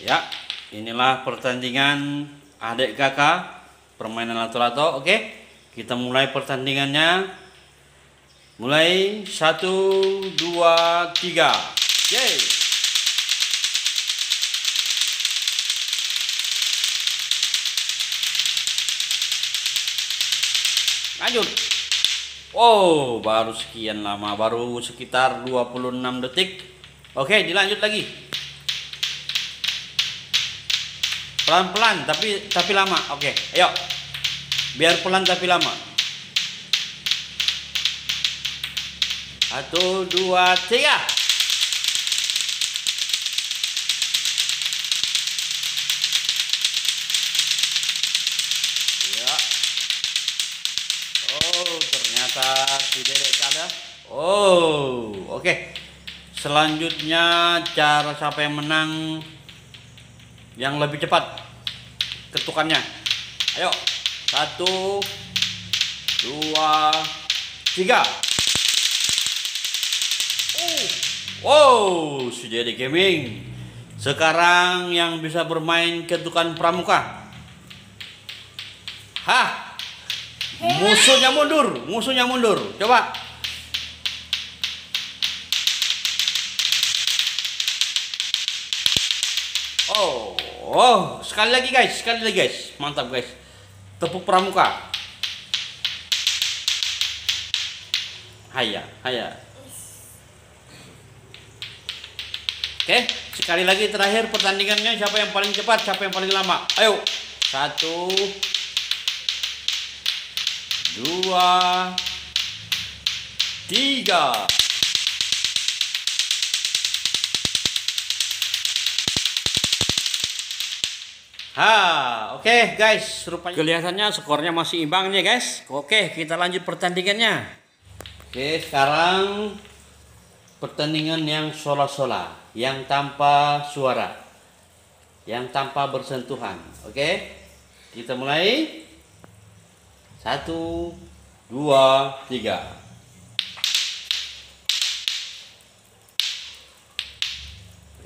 Ya, inilah pertandingan adik kakak permainan lato-lato. Oke, kita mulai pertandingannya. Mulai 1, 2, 3. Yeay. Lanjut. Oh, baru sekian lama, baru sekitar 26 detik. Oke, dilanjut lagi. Pelan-pelan tapi lama. Oke, ayo. Biar pelan tapi lama. 1, 2, 3. Ya. Oh, ternyata si dedek kalah. Oh, oke. Selanjutnya cara siapa yang menang yang lebih cepat ketukannya. Ayo. 1, 2, 3. Wow, si Dedek Gaming sekarang yang bisa bermain ketukan pramuka. Hah, musuhnya mundur. Coba. Oh, sekali lagi guys, mantap guys. Tepuk pramuka. Haya. Oke, sekali lagi terakhir pertandingannya, siapa yang paling cepat, siapa yang paling lama. Ayo. 1, 2, 3. Oke guys, rupanya kelihatannya skornya masih imbang nih guys. Oke, kita lanjut pertandingannya. Oke, sekarang pertandingan yang sola-sola, yang tanpa suara, yang tanpa bersentuhan. Oke, kita mulai. 1, 2, 3.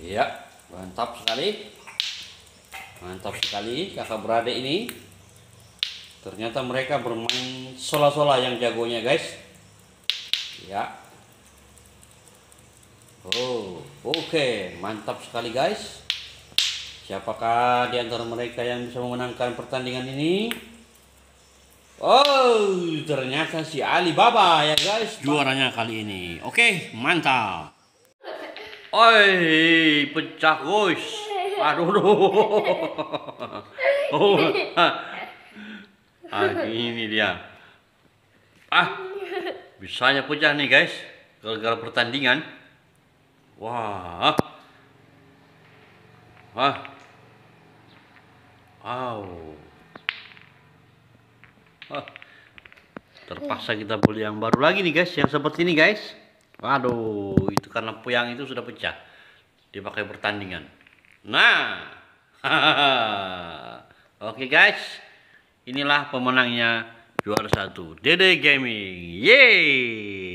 Ya, mantap sekali kakak beradik ini. Ternyata mereka bermain sola-sola yang jagonya guys. Ya. Oh, oke, mantap sekali guys. Siapakah di antara mereka yang bisa memenangkan pertandingan ini? Oh, ternyata si Alibaba ya guys, juaranya kali ini. Oke, mantap. Oi, pecah guys. Aduh. Oh, ini dia. Bisanya pecah nih guys, gara-gara pertandingan. Wah. Terpaksa kita beli yang baru lagi nih guys, yang seperti ini guys. Waduh, itu karena puyang itu sudah pecah dipakai pertandingan. Nah, oke guys, inilah pemenangnya juara 1, Dedek Gaming. Yeay.